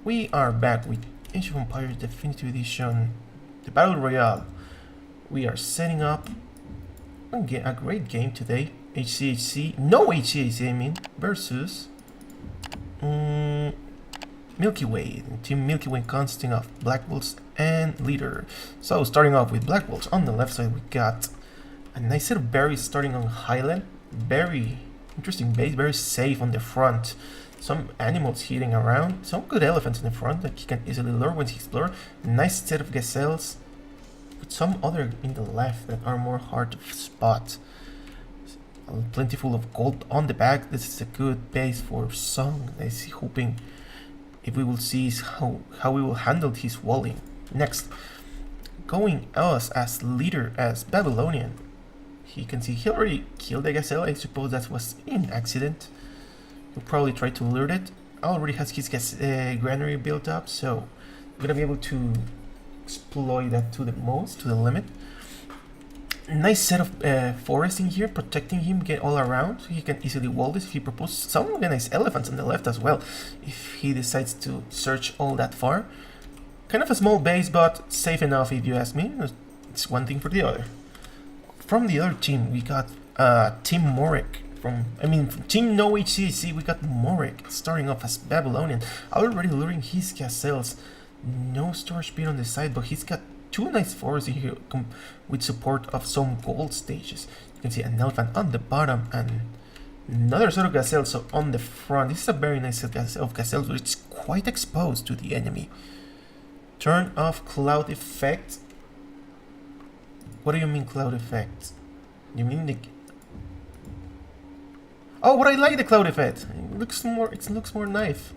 We are back with Age of Empires Definitive Edition, the Battle Royale. We are setting up a great game today. HCHC, no HCHC I mean, versus Milky Way, Team Milky Way consisting of Blackwoltz and Leader. So starting off with Blackwoltz, on the left side we got a nice set of berries starting on Highland. Very interesting base, very safe on the front. Some animals hitting around, some good elephants in the front that he can easily lure when he explores. Nice set of gazelles, with some other in the left that are more hard to spot. Plentiful of gold on the back. This is a good base for Song. I see, hoping if we will see how we will handle his walling. Next, going us as leader as Babylonian. He can see he already killed the gazelle. I suppose that was an accident. He'll probably try to lure it. Already has his granary built up, so we're gonna be able to exploit that to the limit. Nice set of forest in here, protecting him, get all around. So he can easily wall this if he proposes. Some nice elephants on the left as well, if he decides to search all that far. Kind of a small base, but safe enough if you ask me. It's one thing for the other. From the other team, we got Team MrMorec. From Team No HCHC, we got MrMorec starting off as Babylonian, already luring his gazelles. No storage speed on the side, but he's got two nice forests in here with support of some gold stages. You can see an elephant on the bottom and another set of gazelles so on the front. This is a very nice set of gazelles, but it's quite exposed to the enemy. Turn off cloud effect. What do you mean cloud effect? You mean the... Oh, but I like the cloud effect. It looks more nice.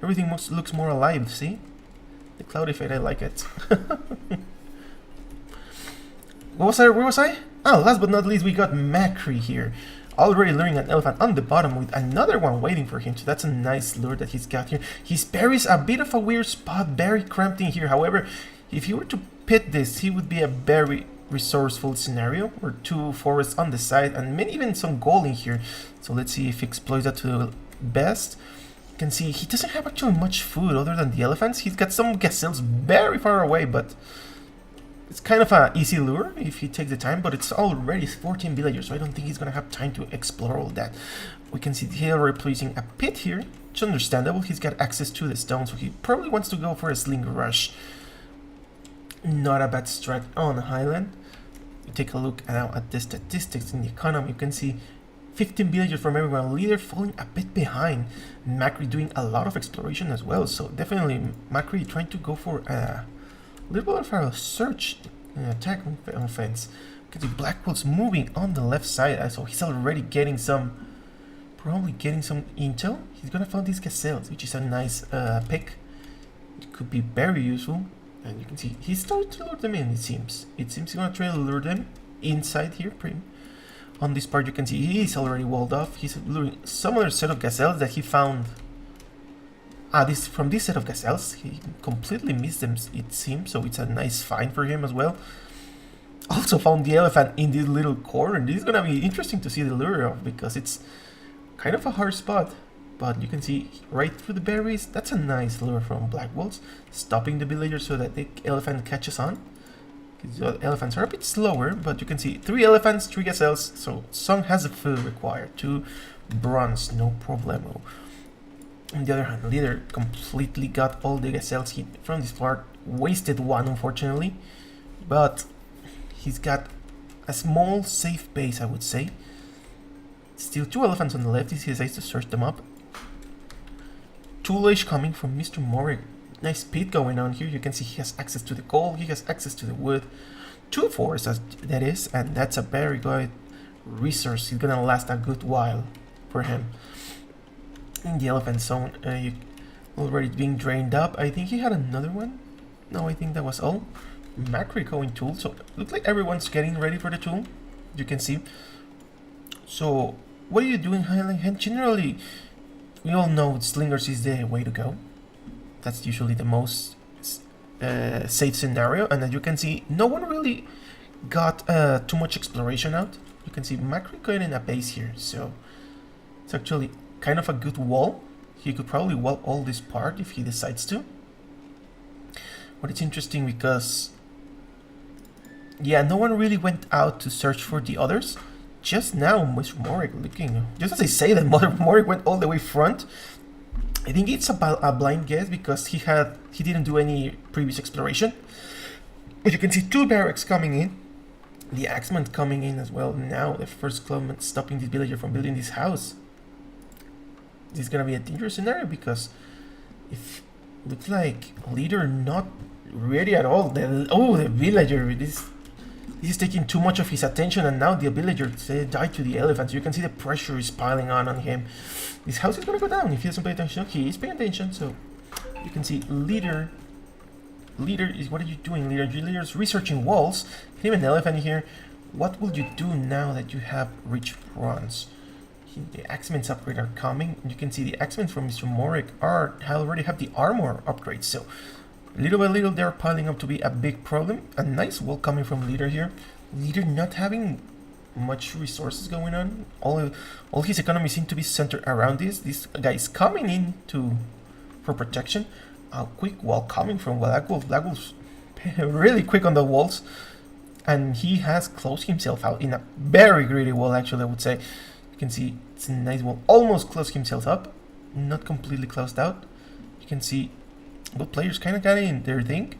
Everything looks more alive, see? The cloud effect, I like it. Where was I? Oh, last but not least, we got Makri here. Already luring an elephant on the bottom with another one waiting for him. So that's a nice lure that he's got here. His berries a bit of a weird spot, very cramped in here. However, if he were to pit this, he would be a very resourceful scenario, or two forests on the side and maybe even some gold in here. So let's see if he exploits that to the best. You can see he doesn't have actually much food other than the elephants. He's got some gazelles very far away, but it's kind of an easy lure if he takes the time, but it's already 14 villagers, so I don't think he's gonna have time to explore all that. We can see here we're placing a pit here. It's understandable, he's got access to the stone, so he probably wants to go for a sling rush. Not a bad strat on Highland. You take a look now at the statistics in the economy. You can see 15 villagers from everyone. Leader falling a bit behind. Makri doing a lot of exploration as well. So definitely Makri trying to go for a little bit of a search attack offense. You can see Blackwoltz moving on the left side. So he's already getting probably getting some intel. He's gonna find these gazelles, which is a nice pick. It could be very useful. And you can see he's starting to lure them in, it seems. It seems he's going to try to lure them inside here. On this part you can see he's already walled off. He's luring some other set of gazelles that he found. From this set of gazelles, he completely missed them, it seems. So it's a nice find for him as well. Also found the elephant in this little corner. This is going to be interesting to see the lure of, because it's kind of a hard spot. But you can see right through the berries. That's a nice lure from Blackwoltz, stopping the villagers so that the elephant catches on. The elephants are a bit slower, but you can see 3 elephants, 3 gazelles. So Song has the food required. 2 bronze, no problemo. On the other hand, Leader completely got all the gazelles from this part. Wasted one, unfortunately, but he's got a small, safe base, I would say. Still 2 elephants on the left. He decides to search them up. Toolage coming from MrMorec. Nice speed going on here. You can see he has access to the gold, he has access to the wood. 2 forests, that is, and that's a very good resource. It's gonna last a good while for him. In the elephant zone, already being drained up. I think he had another one. No, I think that was all. Makri going tool. So looks like everyone's getting ready for the tool. You can see. So what are you doing, Highland? Generally, we all know slingers is the way to go. That's usually the most safe scenario, and as you can see, no one really got too much exploration out. You can see Makri going in a base here, so it's actually kind of a good wall. He could probably wall all this part if he decides to. But it's interesting because, yeah, no one really went out to search for the others. Just now, MrMorec looking, just as I say that MrMorec went all the way front. I think it's about a blind guess because he didn't do any previous exploration. But you can see two barracks coming in. The axeman coming in as well. Now the first clubman stopping this villager from building this house. This is gonna be a dangerous scenario because if looks like leader not ready at all. The villager, this is taking too much of his attention, and now the villager died to the elephants. You can see the pressure is piling on him. This house is gonna go down if he doesn't pay attention. He is paying attention, so you can see leader is, what are you doing, leader? Your leader's researching walls. Him an elephant here. What will you do now that you have reached bronze? The axemen's upgrade are coming. You can see the axemen from MrMorec already have the armor upgrades, so little by little they're piling up to be a big problem. A nice wall coming from leader here. Leader not having much resources going on. All his economy seems to be centered around this. This guy is coming in for protection. A quick wall coming from Blackwoltz. Blackwoltz really quick on the walls, and he has closed himself out in a very greedy wall. Actually, I would say you can see it's a nice wall. Almost closed himself up, not completely closed out. You can see both players kind of got in their thing.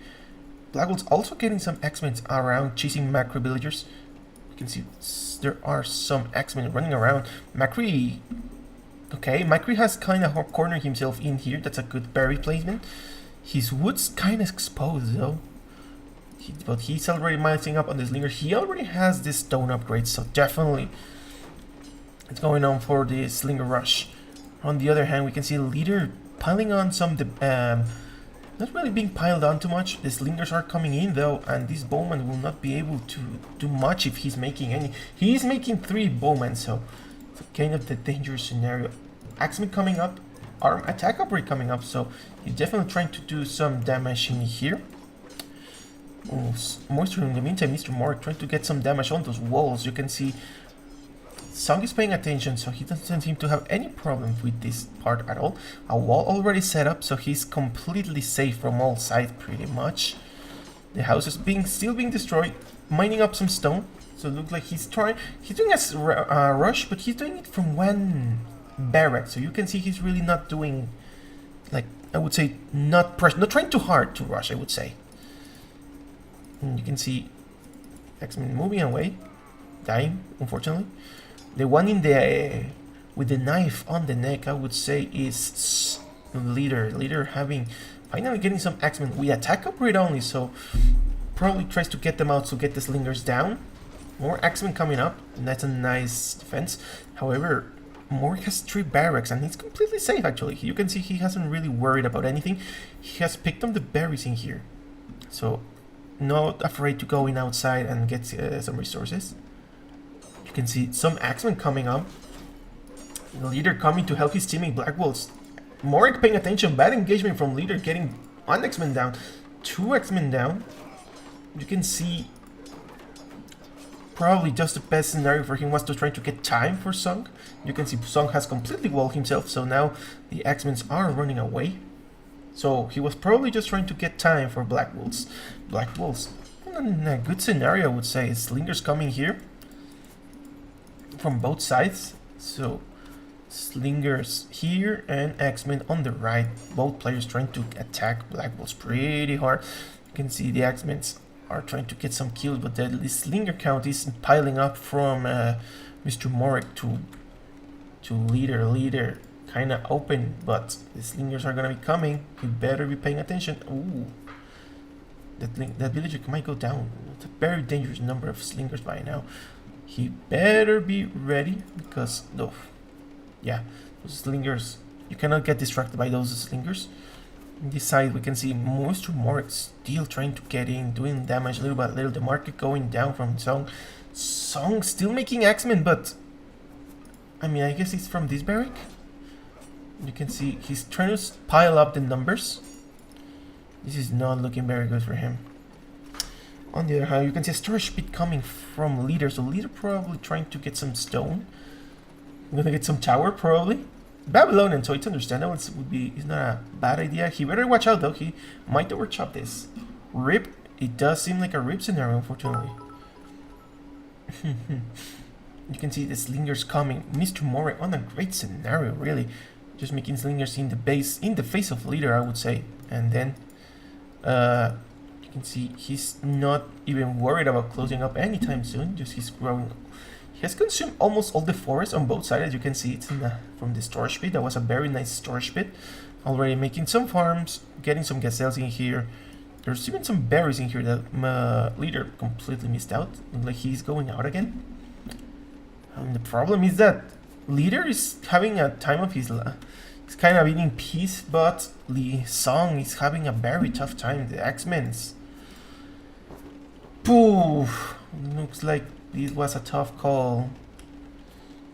Blackwoltz also getting some X-Men around, chasing Makri villagers. You can see there are some X-Men running around. Makri, okay, Makri has kind of cornered himself in here. That's a good berry placement. His wood's kind of exposed though. But he's already mining up on the slinger. He already has this stone upgrade, so definitely it's going on for the slinger rush. On the other hand, we can see leader piling on some, not really being piled on too much. The slingers are coming in though, and this bowman will not be able to do much if he's making any. He's making 3 bowmen, so it's kind of the dangerous scenario. Axeman coming up, arm attack upgrade coming up, so he's definitely trying to do some damage in here. Moisture in the meantime, MrMorec trying to get some damage on those walls. You can see Song is paying attention, so he doesn't seem to have any problem with this part at all. A wall already set up, so he's completely safe from all sides pretty much. The house is still being destroyed, mining up some stone. So it looks like he's doing a rush, but he's doing it from one barrack. So you can see he's really not doing, like, I would say, not trying too hard to rush, I would say. And you can see X-Men moving away, dying, unfortunately. The one in the with the knife on the neck, I would say, is leader. Leader finally getting some X-Men. We attack upgrade only, so probably tries to get them out to get the slingers down. More X-Men coming up, and that's a nice defense. However, Morec has 3 barracks, and he's completely safe actually. You can see he hasn't really worried about anything. He has picked up the berries in here, so not afraid to go in outside and get some resources. You can see some X-Men coming up. The leader coming to help his teammate Blackwoltz. Morec paying attention. Bad engagement from leader, getting 1 X-Men down, 2 X-Men down. You can see probably just the best scenario for him was to try to get time for Song. You can see Song has completely walled himself, so now the X-Men are running away. So he was probably just trying to get time for Blackwoltz. Blackwoltz, in a good scenario, I would say. Slingers coming here from both sides. So Slingers here and X-Men on the right. Both players trying to attack Blackwoltz pretty hard. You can see the X-Men are trying to get some kills, but the Slinger count is piling up from MrMorec to leader. Leader kind of open, but the Slingers are gonna be coming. You better be paying attention. Ooh, that villager might go down. It's a very dangerous number of Slingers by now. He better be ready because yeah, those Slingers, you cannot get distracted by those Slingers. On this side, we can see MrMorec still trying to get in, doing damage little by little. The market going down from Song. Song still making X-Men, but I mean, I guess it's from this barrack. You can see he's trying to pile up the numbers. This is not looking very good for him. On the other hand, you can see a storage speed coming from leader. So leader probably trying to get some stone. I'm gonna get some tower probably. Babylonian, so it's understandable. It's not a bad idea. He better watch out though. He might overchop this. Rip. It does seem like a rip scenario, unfortunately. You can see the slingers coming. MrMorec on a great scenario, really. Just making slingers in the base, in the face of leader, I would say. And then you can see he's not even worried about closing up anytime soon. Just he's growing. He has consumed almost all the forest on both sides. As you can see, it's from the storage pit. That was a very nice storage pit. Already making some farms, getting some gazelles in here. There's even some berries in here that leader completely missed out. Like he's going out again. And the problem is that leader is having a time of his life. He's kind of eating peace, but Lee Song is having a very tough time. The X-Men's. Poof. Looks like this was a tough call.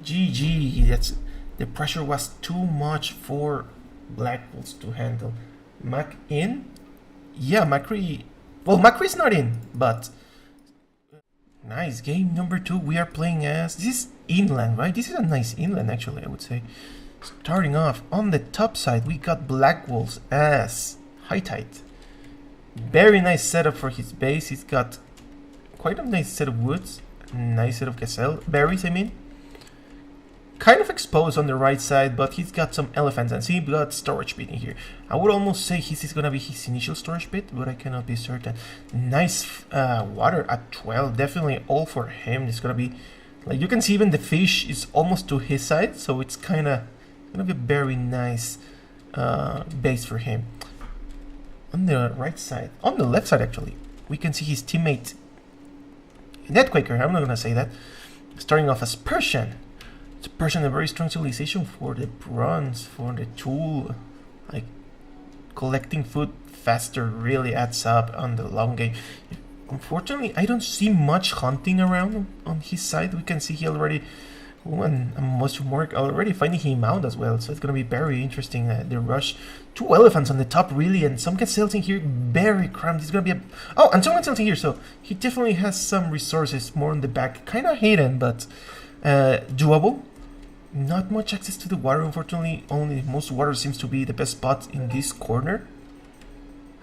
GG. The pressure was too much for Blackwoltz to handle. Mac in? Yeah, Makri. Well, Makri's not in, but nice. Game number 2. We are playing as this is inland, right? This is a nice inland, actually, I would say. Starting off on the top side, we got Blackwoltz as high tide. Very nice setup for his base. He's got quite a nice set of woods, nice set of gazelle berries. I mean, kind of exposed on the right side, but he's got some elephants and see, we got storage pit in here. I would almost say this is gonna be his initial storage pit, but I cannot be certain. Nice water at 12, definitely all for him. It's gonna be like you can see even the fish is almost to his side, so it's kind of gonna be a very nice base for him. On the right side, on the left side actually, we can see his teammate NetQuaker. I'm not gonna say that. Starting off as Persian. It's Persian, a very strong civilization for the bronze, for the tool. Like collecting food faster really adds up on the long game. Unfortunately, I don't see much hunting around on his side. We can see he already. Oh, and MrMorec already finding him out as well, so it's gonna be very interesting. The rush, 2 elephants on the top, really, and some gazelles in here, very cramped. He's gonna be oh, and some gazelles in here, so he definitely has some resources more on the back, kind of hidden, but doable. Not much access to the water, unfortunately. Only most water seems to be the best spot in this corner,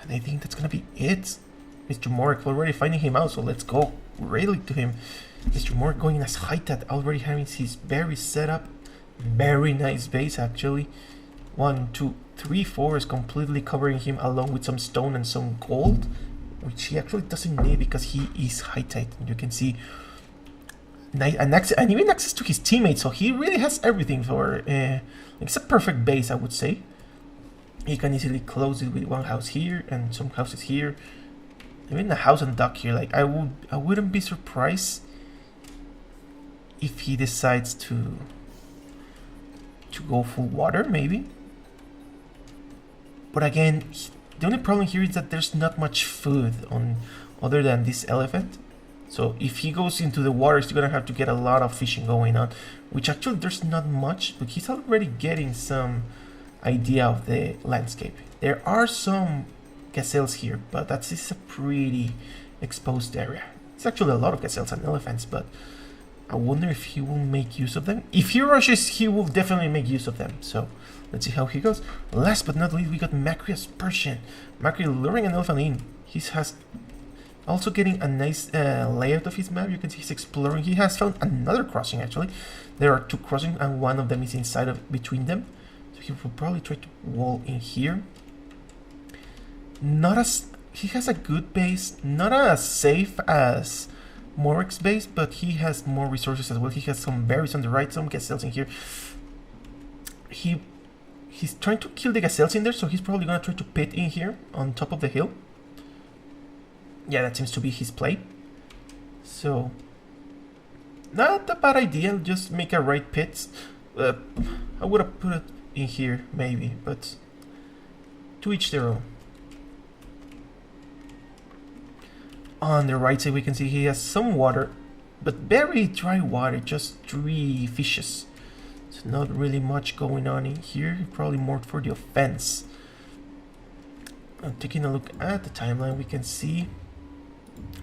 and I think that's gonna be it. MrMorec already finding him out, so let's go really to him. MrMorec going as high tide, already having his very setup. Very nice base actually. 1, 2, 3, 4 is completely covering him along with some stone and some gold, which he actually doesn't need because he is high tide. You can see nice and even access to his teammates, so he really has everything for it's a perfect base, I would say. He can easily close it with one house here and some houses here. Even a house and dock here. Like I wouldn't be surprised if he decides to go full water, maybe. But again, the only problem here is that there's not much food on other than this elephant. So if he goes into the water, he's gonna have to get a lot of fishing going on, which actually there's not much, but he's already getting some idea of the landscape. There are some gazelles here, but this is a pretty exposed area. It's actually a lot of gazelles and elephants, but I wonder if he will make use of them. If he rushes, he will definitely make use of them. So let's see how he goes. Last but not least, we got Makri as Persian. Makri luring an elephant in. He has also getting a nice layout of his map. You can see he's exploring. He has found another crossing actually. There are 2 crossings and one of them is inside of between them. So he will probably try to wall in here. He has a good base, not as safe as Morec's base, but he has more resources as well. He has some berries on the right, some gazelles in here. He's trying to kill the gazelles in there, so he's probably gonna try to pit in here on top of the hill. Yeah, that seems to be his play. So not a bad idea. Just make a right pit. I would have put it in here maybe, but to each their own. On the right side we can see he has some water, but very dry water, just 3 fishes. So not really much going on in here, probably more for the offense. I'm taking a look at the timeline, we can see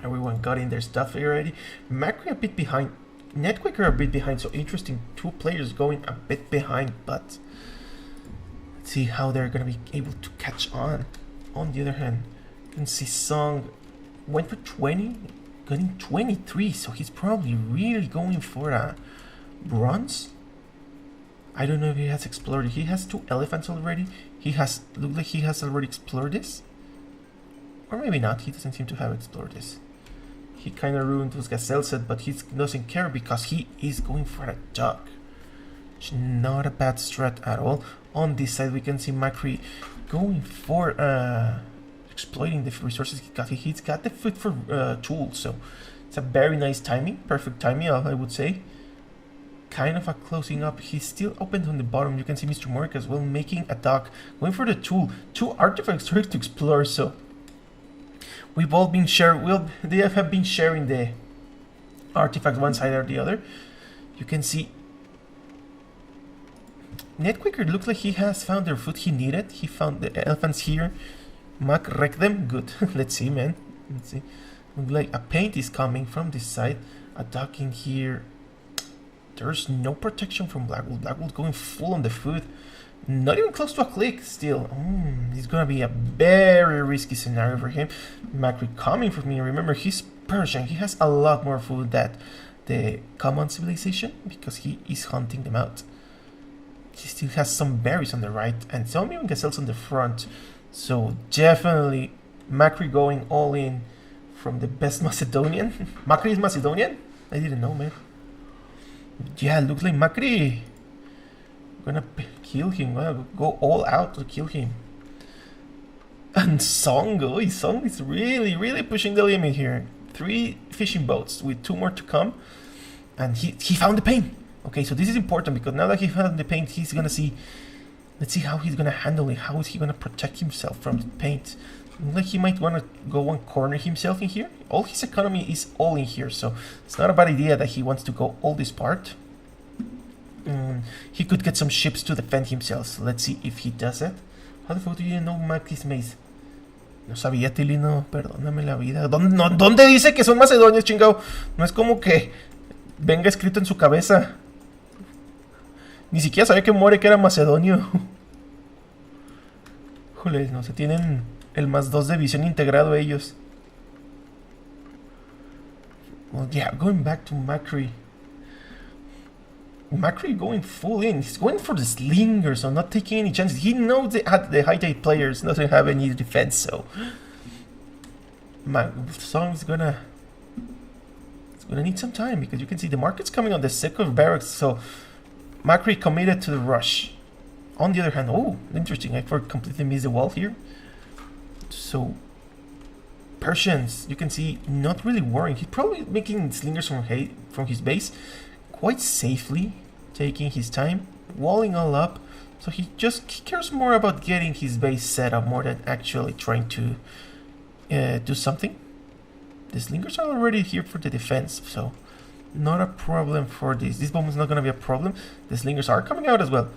everyone got in their stuff already. Makri a bit behind, NetQuaker a bit behind, so interesting, 2 players going a bit behind, but See how they're gonna be able to catch on. On the other hand, you can see Song went for 20, getting 23, so he's probably really going for a bronze. I don't know if he has explored it. He has 2 elephants already. He has, look like he has already explored this. Or maybe not, he doesn't seem to have explored this. He kind of ruined his gazelle set, but he doesn't care because he is going for a duck. It's not a bad strat at all. On this side we can see Makri going for exploiting the resources he got. He's got the food for tools, so it's a very nice timing, perfect timing I would say. Kind of a closing up. He's still open on the bottom. You can see MrMorec as well making a dock, going for the tool. 2 artifacts to explore, so we've all been sharing, they have been sharing the artifacts one side or the other. You can see NetQuaker looks like he has found the food he needed. He found the elephants here. Mac wrecked them. Good. Let's see, man. Let's see. Looks like a paint is coming from this side. A duck in here. There's no protection from Blackwoltz. Blackwoltz going full on the food. Not even close to a click still. It's gonna be a very risky scenario for him. Makri coming for me. Remember, he's Persian. He has a lot more food than the common civilization because he is hunting them out. He still has some berries on the right and some even gazelles on the front. So definitely Makri going all in from the best Macedonian. Makri is Macedonian? I didn't know, man. Yeah, looks like Makri gonna kill him. Well, go all out to kill him. And Song, Song is really pushing the limit here. 3 fishing boats with 2 more to come, and he found the paint. Okay, so this is important because now that he found the paint, he's gonna see. Let's see how he's gonna handle it. How is he gonna protect himself from the paint? Like he might wanna go and corner himself in here. All his economy is all in here, so it's not a bad idea that he wants to go all this part. He could get some ships to defend himself. So let's see if he does it. How the fuck do you know Makri's maze? No sabía, Tilino, perdóname la vida. ¿Dónde dice que son macedonios, chingao? No es como que venga escrito en su cabeza. Ni siquiera sabía que MrMorec era macedonio. Joder, no se tienen el +2 de visión integrado ellos. Well, yeah, going back to Makri. Makri going full in. He's going for the slinger, so not taking any chances. He knows the high tide players doesn't have any defense, so Song's gonna need some time because you can see the market's coming on the second barracks, so Makri committed to the rush. On the other hand, oh, interesting, I completely missed the wall here. So Persians, you can see, not really worrying. He's probably making slingers from his base quite safely, taking his time, walling all up. So he cares more about getting his base set up more than actually trying to do something. The slingers are already here for the defense, so not a problem for this. This bomb is not going to be a problem. The slingers are coming out as well.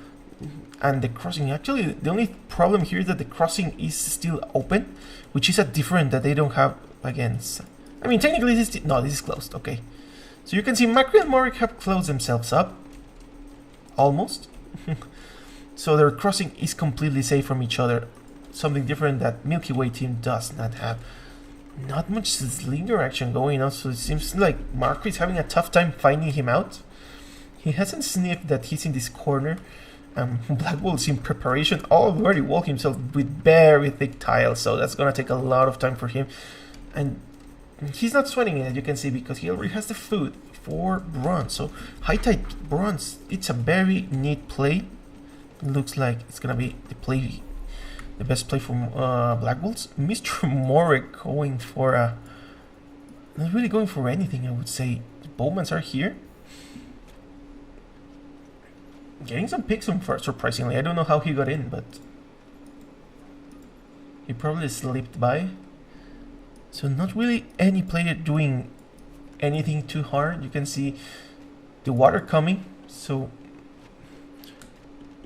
And the crossing, actually, the only problem here is that the crossing is still open, which is a different that they don't have against. I mean, technically, this is closed. Okay. So you can see Makri and MrMorec have closed themselves up. Almost. So their crossing is completely safe from each other. Something different that Milky Way team does not have. Not much slinger action going on, so it seems like Makri is having a tough time finding him out. He hasn't sniffed that he's in this corner. Blackwoltz in preparation already walked himself with very thick tiles, so that's gonna take a lot of time for him. And he's not sweating it, as you can see, because he already has the food for bronze. So high tide bronze, it's a very neat play. It looks like it's gonna be the best play from Blackwoltz. MrMorec going for not really going for anything, I would say. The bowmans are here. Getting some picks surprisingly. I don't know how he got in, but he probably slipped by. So not really any player doing anything too hard. You can see the water coming. So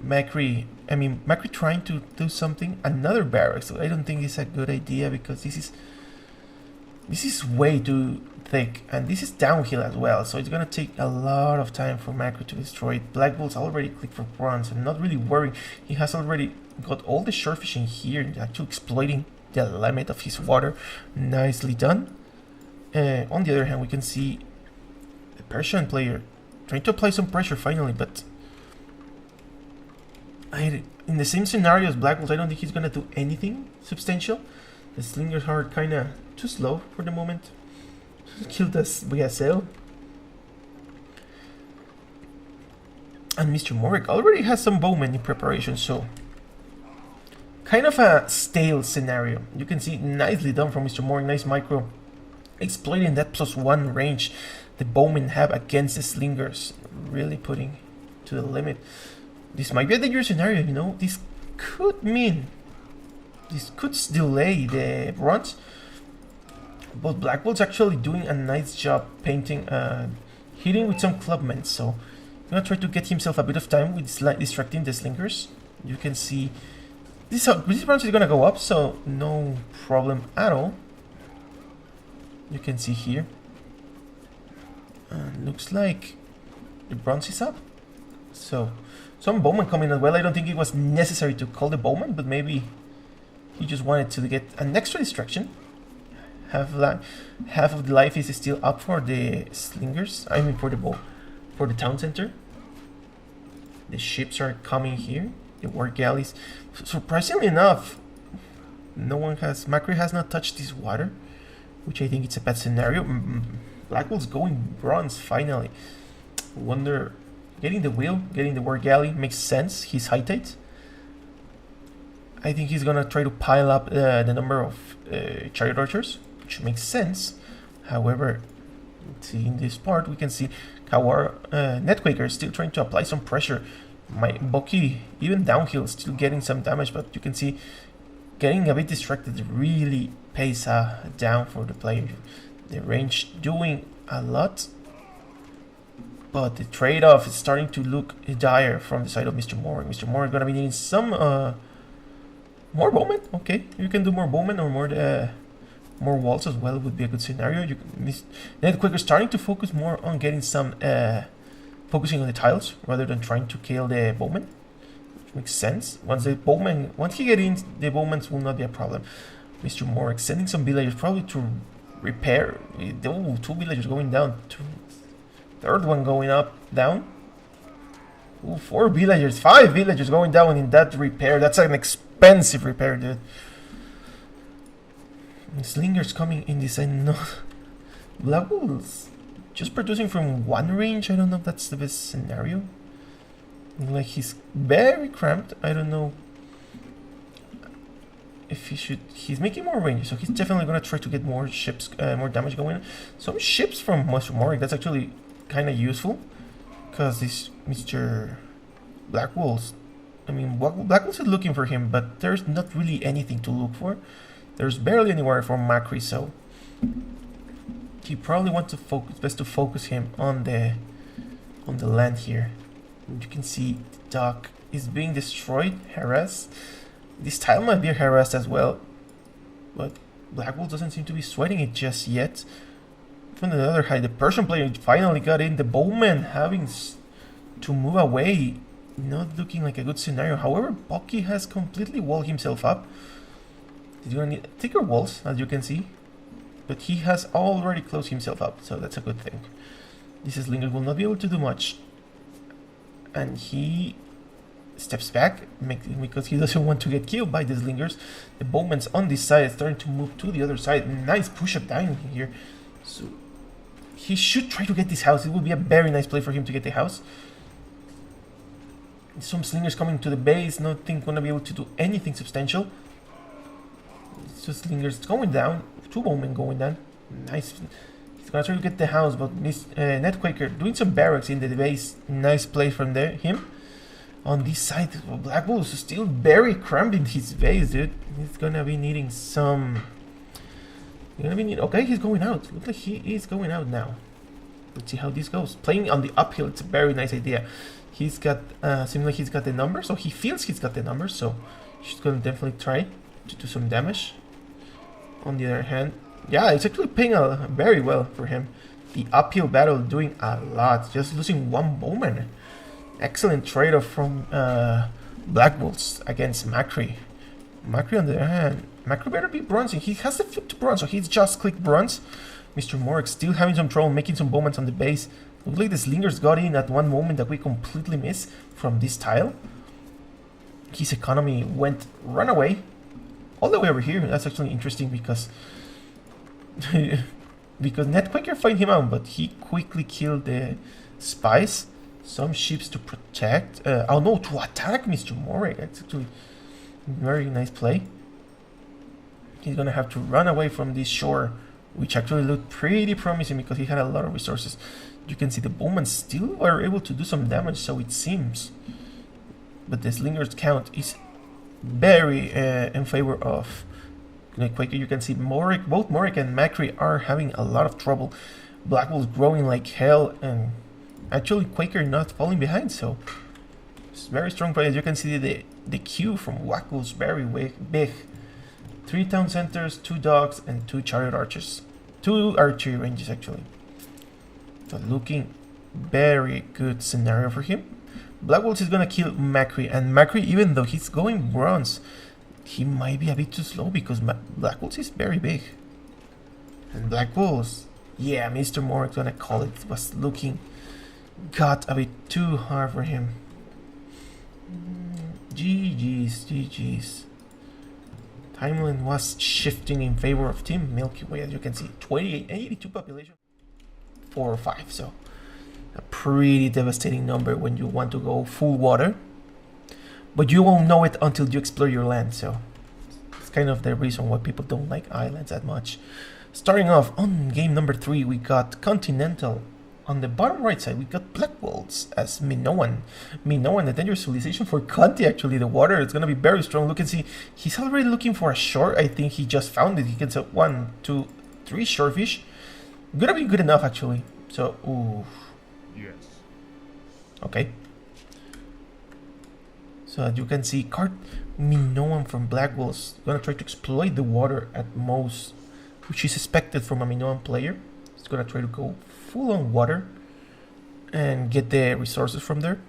Makri trying to do something. Another barracks. So I don't think it's a good idea because this is way too thick, and this is downhill as well, so it's gonna take a lot of time for Makri to destroy it. Blackwoltz already clicked for bronze and not really worrying. He has already got all the shellfish in here, actually exploiting the limit of his water. Nicely done. On the other hand, we can see the Persian player trying to apply some pressure finally, but in the same scenario as Blackwoltz, I don't think he's gonna do anything substantial. The slingers are kinda too slow for the moment. Killed us via sail. And MrMorec already has some bowmen in preparation, so kind of a stale scenario. You can see nicely done from MrMorec, nice micro, exploiting that +1 range the bowmen have against the slingers, really putting to the limit. This might be a dangerous scenario, you know. This could delay the runs, but Blackwoltz actually doing a nice job painting, hitting with some clubmen, so I'm gonna try to get himself a bit of time with distracting the slingers. You can see this branch is gonna go up, so no problem at all. You can see here. Looks like the bronze is up. So some bowman coming as well. I don't think it was necessary to call the bowman, but maybe he just wanted to get an extra distraction. Half of the life is still up for the slingers. I mean for the town center. The ships are coming here. The war galleys. Surprisingly enough, Makri has not touched this water, which I think it's a bad scenario. Blackwoltz going bronze finally. Wonder, getting the wheel, getting the war galley makes sense. He's high tide. I think he's gonna try to pile up the number of chariot archers, which makes sense. However, see in this part we can see NetQuaker is still trying to apply some pressure. My Bucky, even downhill, still getting some damage, but you can see getting a bit distracted really pays down for the player. The range doing a lot, but the trade-off is starting to look dire from the side of MrMorec. MrMorec gonna be needing some more bowmen. Okay, you can do more bowmen or more walls as well would be a good scenario. NetQuaker starting to focus more on getting some focusing on the tiles rather than trying to kill the bowmen, which makes sense. Once he gets in, the bowmen will not be a problem. MrMorec sending some villagers probably to repair. Oh, 2 villagers going down. Third one going down. Ooh, 4 villagers, 5 villagers going down in that repair. That's an expensive repair, dude. And slingers coming in this side. No, Blackwoltz just producing from 1 range. I don't know if that's the best scenario. Like he's very cramped. I don't know if he should. He's making more range, so he's definitely gonna try to get more ships, more damage going. Some ships from MrMorec. That's actually kind of useful, because this Mr. Blackwoltz, I mean, Blackwoltz is looking for him, but there's not really anything to look for. There's barely anywhere for Makri, so he probably wants to focus. Best to focus him on the land here. You can see the dock is being destroyed, harassed. This tile might be harassed as well, but Blackwoltz doesn't seem to be sweating it just yet. From the other side, the Persian player finally got in. The bowman having to move away, not looking like a good scenario. However, Bucky has completely walled himself up. He's gonna need thicker walls, as you can see, but he has already closed himself up, so that's a good thing. This slinger will not be able to do much, and he steps back because he doesn't want to get killed by the slingers. The bowman's on this side, starting to move to the other side. Nice push-up down here. So he should try to get this house. It would be a very nice play for him to get the house. Some slingers coming to the base, nothing gonna be able to do anything substantial. It's just slingers going down, 2 bowmen going down. Nice. He's gonna try to get the house, but NetQuaker doing some barracks in the base. Nice play from him. On this side, Blackwoltz is still very cramped in his base, dude. He's gonna be needing some. Okay, he's going out. Looks like he is going out now. Let's see how this goes. Playing on the uphill, it's a very nice idea. He's got, seems like he's got the numbers, so he feels he's got the numbers, so he's gonna definitely try to do some damage. On the other hand, yeah, it's actually paying very well for him. The uphill battle doing a lot, just losing 1 bowman. Excellent trade-off from Blackwoltz against Makri. Makri on the other hand, Makri better be bronzing. He has the flip to bronze, so he's just click bronze. MrMorec still having some trouble making some moments on the base. Looks like the slingers got in at one moment that we completely missed from this tile. His economy went runaway all the way over here. That's actually interesting because because NetQuaker find him out, but he quickly killed the spies. Some ships to protect. Oh no, to attack MrMorec. That's actually very nice play. He's gonna have to run away from this shore, which actually looked pretty promising because he had a lot of resources. You can see the bowmen still were able to do some damage, so it seems. But the slingers count is very in favor of NetQuaker. You can see both Morec and Makri are having a lot of trouble. Blackwoltz growing like hell, and actually Quaker not falling behind, so it's very strong play. As you can see, the queue from Blackwoltz very big. 3 town centers, 2 dogs, and 2 chariot archers. 2 archery ranges actually. So looking very good scenario for him. Blackwoltz is gonna kill Makri, and Makri, even though he's going bronze, he might be a bit too slow because Blackwoltz is very big. And Blackwoltz, yeah, MrMorec gonna call it. It was looking, got a bit too hard for him. GG's. Timeline was shifting in favor of Team Milky Way, as you can see. 28 and 82 population. 4 or 5, so a pretty devastating number when you want to go full water, but you won't know it until you explore your land, so it's kind of the reason why people don't like islands that much. Starting off on game number 3, we got Continental. On the bottom right side, we got Blackwoltz as Minoan. Minoan, a dangerous civilization for Conti, actually. The water is going to be very strong. Look and see, he's already looking for a shore. I think he just found it. He gets a 1, 2, 3 shorefish. Gonna be good enough, actually. So, ooh. Yes. Okay. So as you can see, Minoan from Blackwoltz gonna try to exploit the water at most, which is expected from a Minoan player. He's gonna try to go full on water and get the resources from there.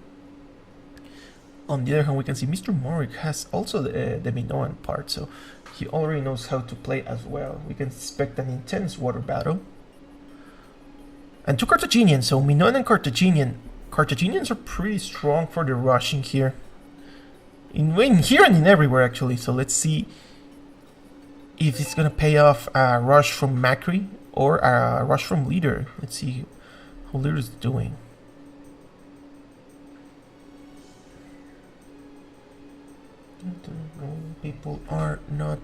On the other hand, we can see MrMorec has also the Minoan part, so he already knows how to play as well. We can expect an intense water battle. And 2 Carthaginians, so Minoan and Carthaginian. Carthaginians are pretty strong for the rushing here. In here and in everywhere, actually. So let's see if it's gonna pay off a rush from Makri or a rush from Leader. Let's see how Leader is doing. People are not.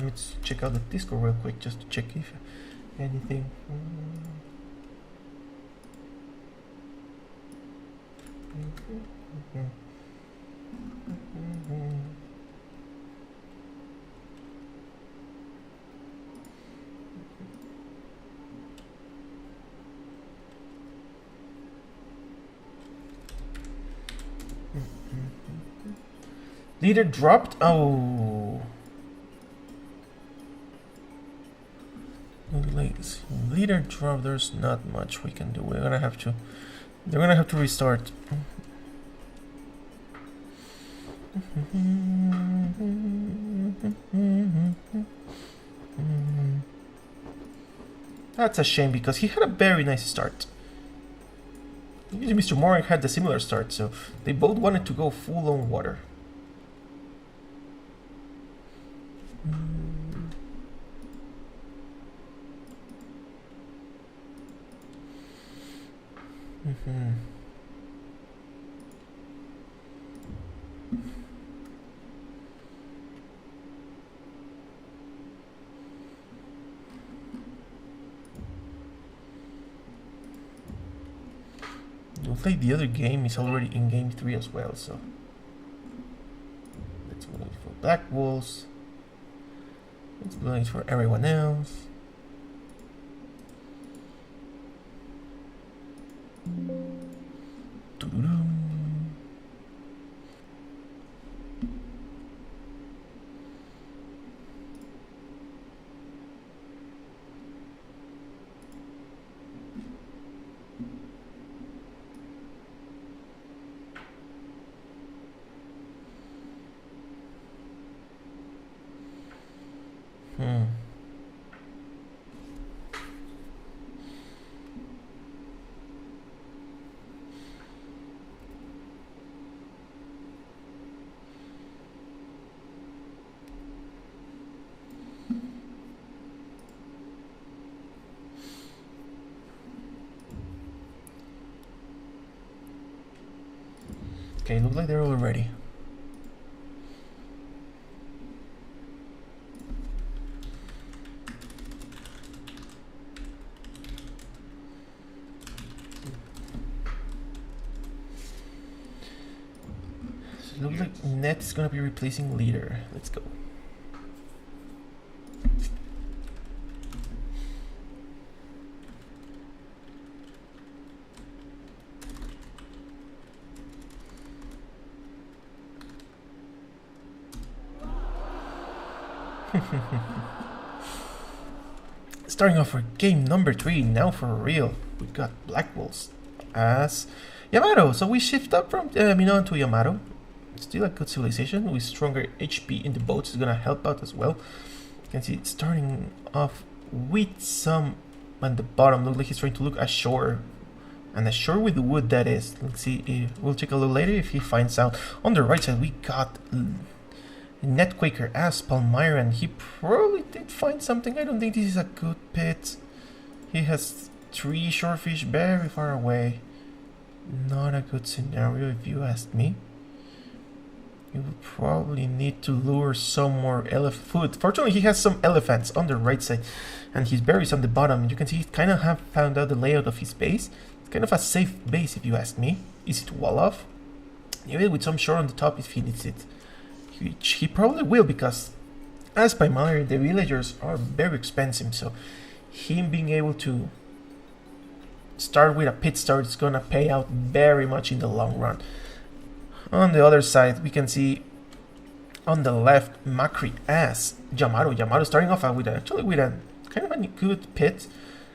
Let's check out the Discord real quick just to check if anything. Leader dropped. Oh. Leader drop. There's not much we can do. We're gonna have to. They're gonna have to restart. That's a shame because he had a very nice start. Usually MrMorec had a similar start, so they both wanted to go full on water. Looks like the other game is already in game 3 as well, so let's wait for Blackwoltz. Let's wait for everyone else. Okay, looks like they're all ready. So it looks like Net is gonna be replacing leader. Let's go. Starting off for game number 3, now for real. We've got Blackwoltz as Yamato. So we shift up from Minon to Yamato. Still a good civilization with stronger HP in the boats is gonna help out as well. You can see it's starting off with some on the bottom. Looks like he's trying to look ashore. And ashore with wood, that is. Let's see, we'll take a look later if he finds out. On the right side we got NetQuaker as Palmyra, and he probably did find something. I don't think this is a good pit. He has 3 shorefish very far away. Not a good scenario if you ask me. You will probably need to lure some more elephant food. Fortunately, he has some elephants on the right side, and his berries on the bottom. You can see he kind of have found out the layout of his base. It's kind of a safe base if you ask me. Easy to wall off. Maybe with some shore on the top if he needs it. Which he probably will, because as by Mallory, the villagers are very expensive, so him being able to start with a pit start is gonna pay out very much in the long run. On the other side, we can see on the left Makri as Yamato. Yamato starting off with a kind of a good pit,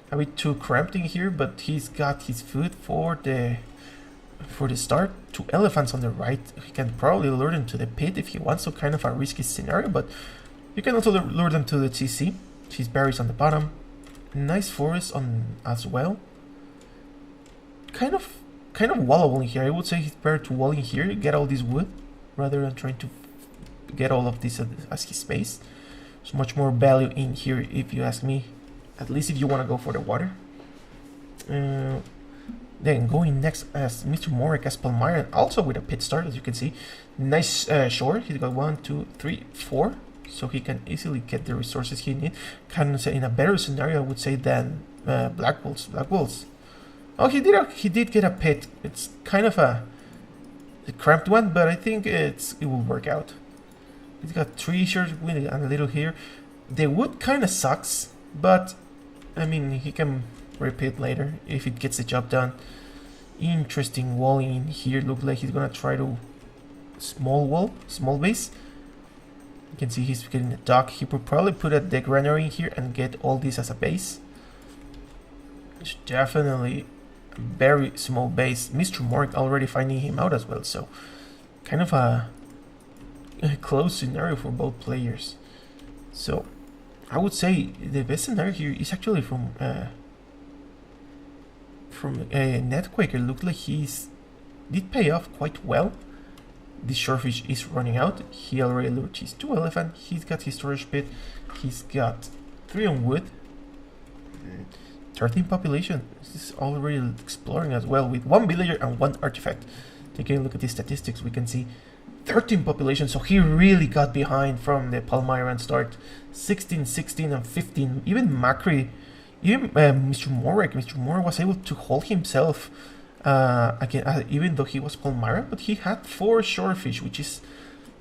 a bit too cramped in here, but he's got his food for the start. 2 elephants on the right. He can probably lure them to the pit if he wants, so kind of a risky scenario, but you can also lure them to the TC. His berries on the bottom. Nice forest on as well. Kind of wallable in here. I would say he's better to wall in here, get all this wood, rather than trying to get all of this as his space. So much more value in here if you ask me, at least if you want to go for the water. Then going next as MrMorec as Palmyra, also with a pit start, as you can see. Nice shore. He's got 1, 2, 3, 4, so he can easily get the resources he needs. Kind of in a better scenario, I would say, than Blackwoltz. Oh, he did get a pit. It's kind of a cramped one, but I think it will work out. He's got 3 shores and a little here. The wood kind of sucks, but I mean he can repeat later if it gets the job done. Interesting walling in here. Looks like he's gonna try to small base. You can see he's getting a dock. He would probably put a granary in here and get all this as a base. It's definitely a very small base. MrMorec already finding him out as well, so kind of a close scenario for both players. So I would say the best scenario here is actually from NetQuaker. Looks like did pay off quite well. This shorefish is running out. He already lured his 2 elephant. He's got his storage pit. He's got 3 on wood. 13 population. This is already exploring as well with 1 villager and 1 artifact. Taking a look at the statistics, we can see 13 population. So he really got behind from the Palmyra start. 16, 16, and 15. Even Makri. Even MrMorec was able to hold himself again, even though he was Palmyra, but he had 4 shorefish, which is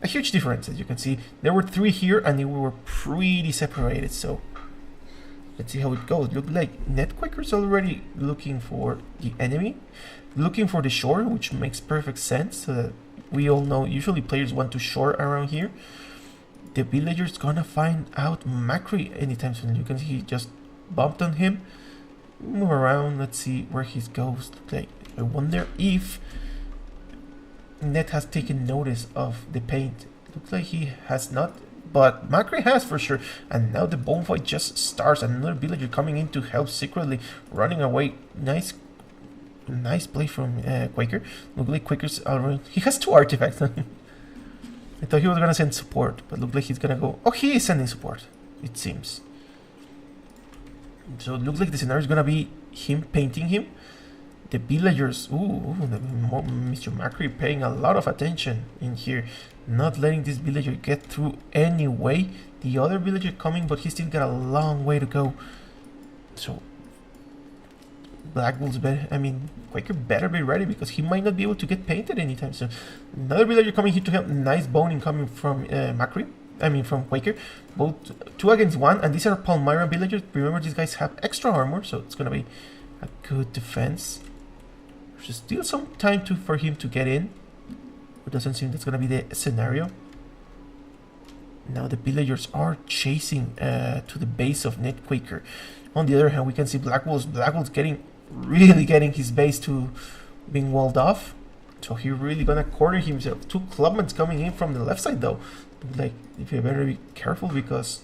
a huge difference. As you can see, there were 3 here, and we were pretty separated. So let's see how it goes. Look like NetQuaker's already looking for the enemy, looking for the shore, which makes perfect sense. So that we all know usually players want to shore around here. The villager's gonna find out Makri anytime soon. You can see he just bumped on him. Move around, let's see where he goes. Okay, I wonder if Net has taken notice of the paint. Looks like he has not, but Makri has for sure. And now the bonfire just starts. Another villager coming in to help secretly, running away. Nice play from Quaker. Looks like Quaker's already. He has 2 artifacts. I thought he was gonna send support, but looks like he's gonna go. Oh, he is sending support, it seems. So it looks like the scenario is gonna be him painting him. The villagers, Mr. Makri paying a lot of attention in here, not letting this villager get through anyway. The other villager coming, but he still got a long way to go. So Blackwoltz Quaker better be ready, because he might not be able to get painted anytime soon. Another villager coming here to help. Nice boning coming from Makri. From Quaker. Both 2 against 1, and these are Palmyra villagers. Remember, these guys have extra armor, so it's gonna be a good defense. There's still some time for him to get in. It doesn't seem that's gonna be the scenario. Now the villagers are chasing to the base of NetQuaker. On the other hand, we can see Blackwoltz really getting his base to being walled off. So he's really gonna corner himself. 2 clubmen coming in from the left side though. Like, if you better be careful, because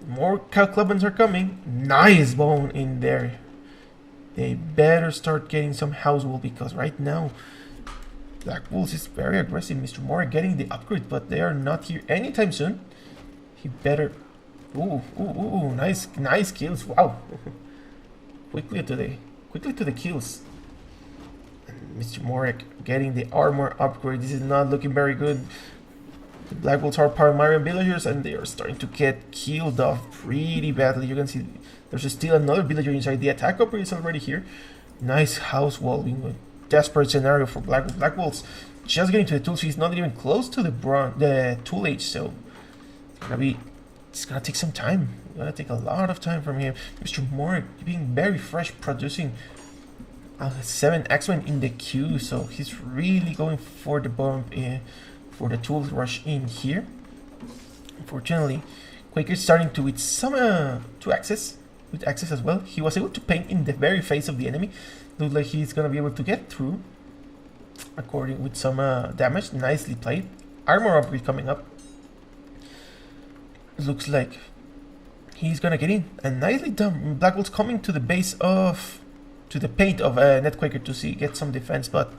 more clubmen are coming. Nice bone in there. They better start getting some house wool, because right now Blackwoltz is very aggressive. MrMorec getting the upgrade, but they are not here anytime soon. He better. Nice kills. Wow. quickly to the kills. And MrMorec getting the armor upgrade. This is not looking very good. The Blackwoltz are Palmyran villagers, and they are starting to get killed off pretty badly. You can see there's still another villager inside. The attack upgrade is already here. Nice house wall, being a desperate scenario for Blackwoltz. Just getting to the tools. He's not even close to the tool age, so it's gonna take some time. It's gonna take a lot of time from him. MrMorec being very fresh, producing 7 X-Men in the queue, so he's really going for the bomb. For the tools rush in here. Unfortunately, Quaker's starting to with some access as well. He was able to paint in the very face of the enemy. Looks like he's gonna be able to get through, according with some damage. Nicely played. Armor upgrade coming up. Looks like he's gonna get in, and nicely done. Blackwoltz coming to the base of the paint of NetQuaker to get some defense, but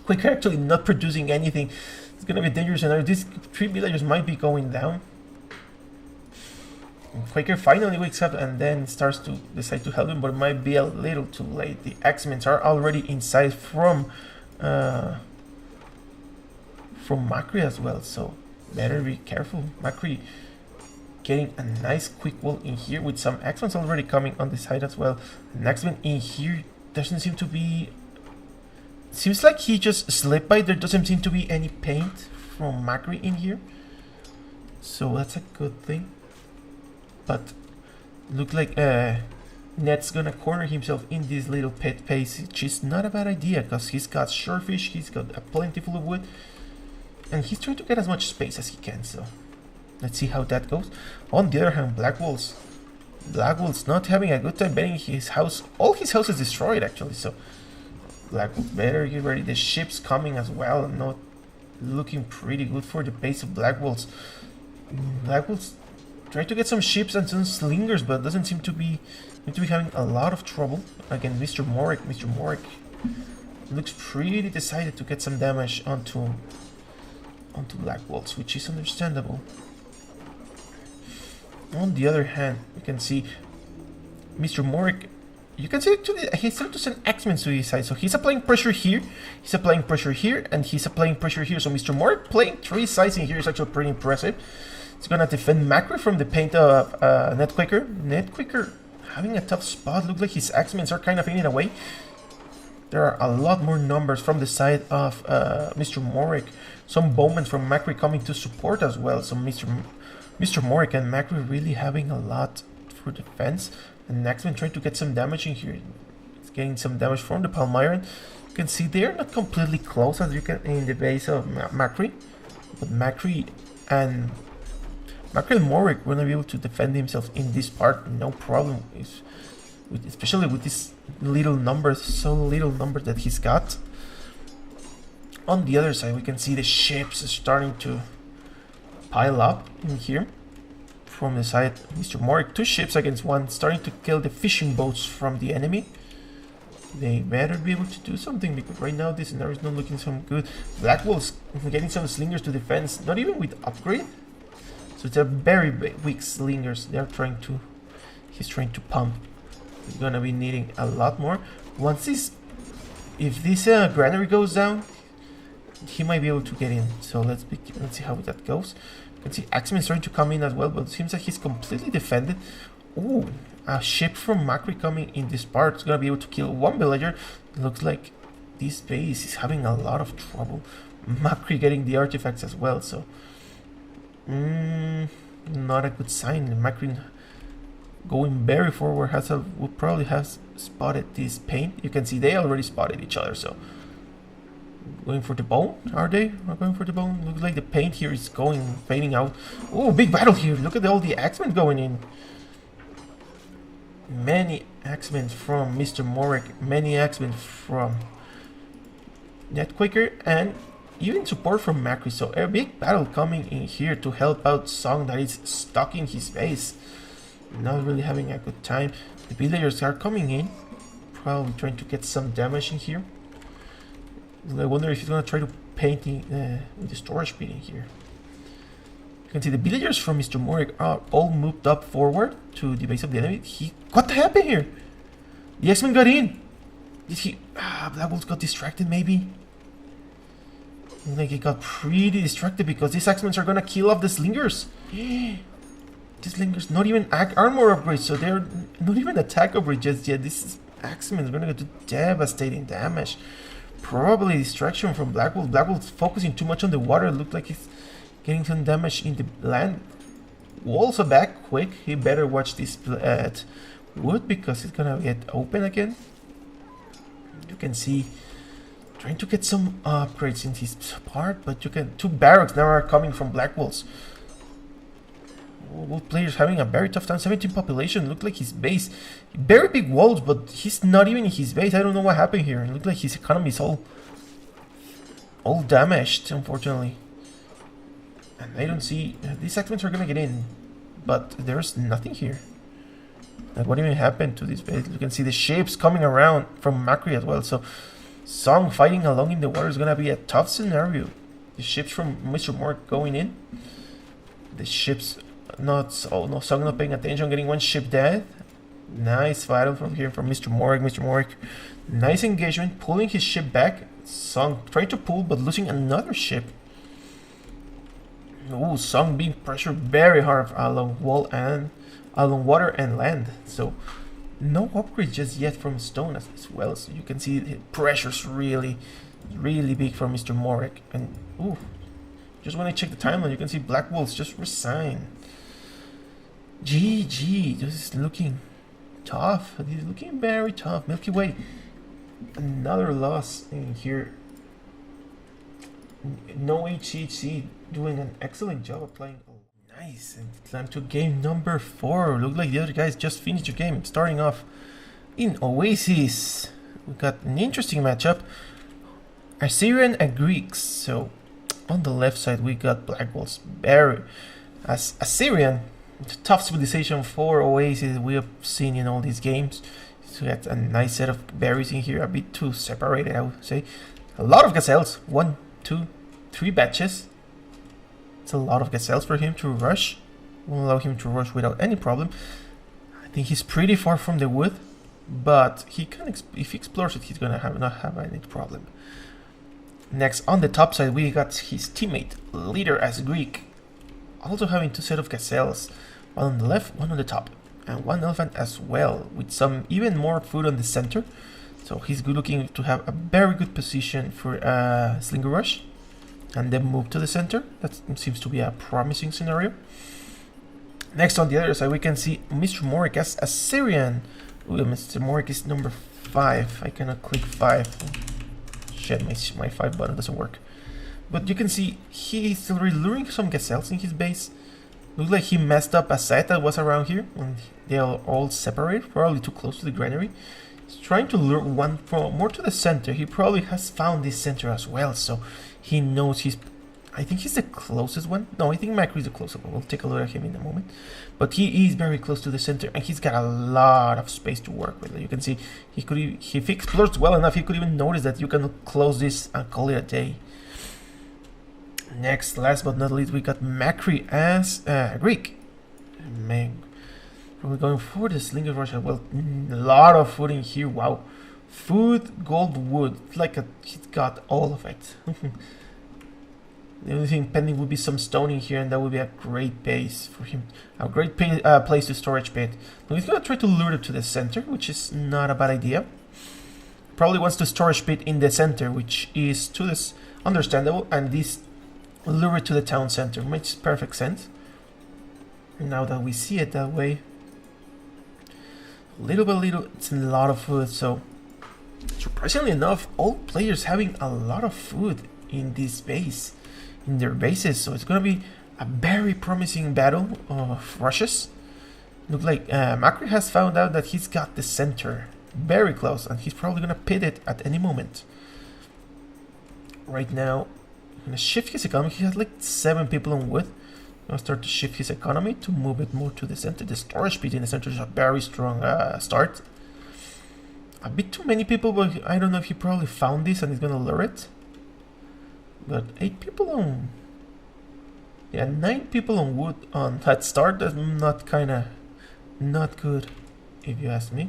Quaker actually not producing anything. It's gonna be dangerous, and these 3 villagers might be going down. Quaker finally wakes up and then starts to decide to help him, but it might be a little too late. The X-Men are already inside from Makri as well, so better be careful. Makri getting a nice quick wall in here with some X-Men already coming on the side as well. An X-Men in here doesn't seem to be. Seems like he just slipped by. There doesn't seem to be any paint from Makri in here, so that's a good thing. But look like Net's gonna corner himself in this little pit pace, which is not a bad idea, because he's got surefish, he's got a plentiful of wood, and he's trying to get as much space as he can. So let's see how that goes. On the other hand, Blackwoltz not having a good time betting his house. All his house is destroyed actually, so Blackwoltz better get ready. The ship's coming as well, and not looking pretty good for the base of Blackwoltz. Blackwoltz trying to get some ships and some slingers, but doesn't seem to be having a lot of trouble. Again, MrMorec looks pretty decided to get some damage onto Blackwoltz, which is understandable. On the other hand, we can see MrMorec. You can see actually he's starting to send X-Men to his side, so he's applying pressure here, he's applying pressure here, and he's applying pressure here. So MrMorec playing 3 sides in here is actually pretty impressive. It's gonna defend Makri from the paint of NetQuaker. NetQuaker having a tough spot. Looks like his X-Men are kind of in away. There are a lot more numbers from the side of MrMorec. Some bowmen from Makri coming to support as well. So MrMorec and Makri really having a lot for defense. And X-Men trying to get some damage in here. It's getting some damage from the Palmyran. You can see they're not completely close as you can in the base of Makri. But Makri and Morec will not be able to defend himself in this part, no problem. Especially with these little numbers, so little numbers that he's got. On the other side, we can see the ships starting to pile up in here. From the side, MrMorec, 2 ships against 1, starting to kill the fishing boats from the enemy. They better be able to do something, because right now this scenario is not looking so good. Blackwoltz getting some slingers to defense, not even with upgrade. So it's a very weak slingers. He's trying to pump. He's gonna be needing a lot more. Once this, if this granary goes down, he might be able to get in. So let's see how that goes. You can see Axeman is trying to come in as well, but it seems like he's completely defended. Ooh, a ship from Makri coming in this part is gonna be able to kill one villager. It looks like this base is having a lot of trouble. Makri getting the artifacts as well, so not a good sign. Makri going very forward would probably have spotted this paint. You can see they already spotted each other, so going for the bone, are they? Are going for the bone? Looks like the paint here is fading out. Oh, big battle here. Look at all the axemen going in. Many axemen from MrMorec, many axemen from NetQuaker, and even support from Makri. So a big battle coming in here to help out Song that is stuck in his base. Not really having a good time. The villagers are coming in, probably trying to get some damage in here. I wonder if he's gonna try to paint in the storage pit in here. You can see the villagers from MrMorec are all moved up forward to the base of the enemy. What happened here? The X-Men got in. Did he? Blackwoltz got distracted maybe. Like he got pretty distracted because these X-Men are gonna kill off the slingers. These slingers not even armor upgrades, so they're not even attack upgrades just yet. This X-Men is gonna do devastating damage. Probably distraction from Blackwoltz. Blackwoltz focusing too much on the water. Looked like he's getting some damage in the land. Walls are back quick. He better watch this wood because it's gonna get open again. You can see trying to get some upgrades in his part, but you can. Two barracks now are coming from Blackwoltz. Both players having a very tough time. 17 population. Looked like his base. Very big walls, but he's not even in his base. I don't know what happened here. It looked like his economy is all damaged, unfortunately. And I don't see... these segments are gonna get in, but there's nothing here. Like, what even happened to this base? You can see the ships coming around from Makri as well. So, Song fighting along in the water is gonna be a tough scenario. The ships from MrMorec going in. The ships... no, Song not paying attention, getting one ship dead. Nice battle from here from MrMorec. MrMorec, nice engagement, pulling his ship back. Song trying to pull, but losing another ship. Ooh, Song being pressured very hard along water and land. So no upgrade just yet from Stone as well. So you can see the pressure's really big from MrMorec. And ooh, just when I check the timeline, you can see Blackwoltz just resign. GG, this is looking tough. This is looking very tough. Milky Way, another loss in here. No HCHCC doing an excellent job of playing. Oh, nice. And time to game number 4. Look like the other guys just finished the game. Starting off in Oasis. We got an interesting matchup. Assyrian and Greeks. So on the left side we got Blackwoltz. As Assyrian, tough civilization for Oasis we have seen in all these games. So we got a nice set of berries in here, a bit too separated, I would say. A lot of gazelles. 1, 2, 3 batches. It's a lot of gazelles for him to rush. Won't allow him to rush without any problem. I think he's pretty far from the wood, but he can if he explores it, he's gonna not have any problem. Next, on the top side, we got his teammate, leader as Greek, also having 2 sets of gazelles, one on the left, one on the top, and 1 elephant as well, with some even more food on the center. So he's good looking to have a very good position for Slinger Rush, and then move to the center. That seems to be a promising scenario. Next, on the other side, we can see MrMorec as Assyrian. Ooh, MrMorec is number 5. I cannot click 5. Shit, my 5 button doesn't work. But you can see he's still luring some gazelles in his base. Looks like he messed up a site that was around here, and they are all separated, probably too close to the granary. He's trying to lure one from more to the center. He probably has found this center as well, so he knows he's... I think he's the closest one. No, I think Makri is the closest one. We'll take a look at him in a moment. But he is very close to the center, and he's got a lot of space to work with. You can see he could, if he explores well enough, he could even notice that you can close this and call it a day. Next, last but not least, we got Makri as Greek. Man, we're going for the Slinger Rush as well. A lot of food in here. Wow, Food, gold, wood. Like he's got all of it. The only thing pending would be some stone in here, and that would be a great base for him. A great place to storage pit. Now he's gonna try to lure it to the center, which is not a bad idea. Probably wants to storage pit in the center, which is to this understandable, and this lure it to the town center makes perfect sense. And now that we see it that way, little by little, it's a lot of food. So surprisingly enough, all players having a lot of food in this base, in their bases. So it's gonna be a very promising battle of rushes. Look like Makri has found out that he's got the center very close, and he's probably gonna pit it at any moment. Right now, I'm gonna shift his economy. He has like 7 people on wood. I'm gonna start to shift his economy to move it more to the center. The storage pit in the center is a very strong start. A bit too many people, but I don't know if he probably found this and he's gonna lure it. But 8 people on... Yeah, 9 people on wood on that start. That's not good, if you ask me.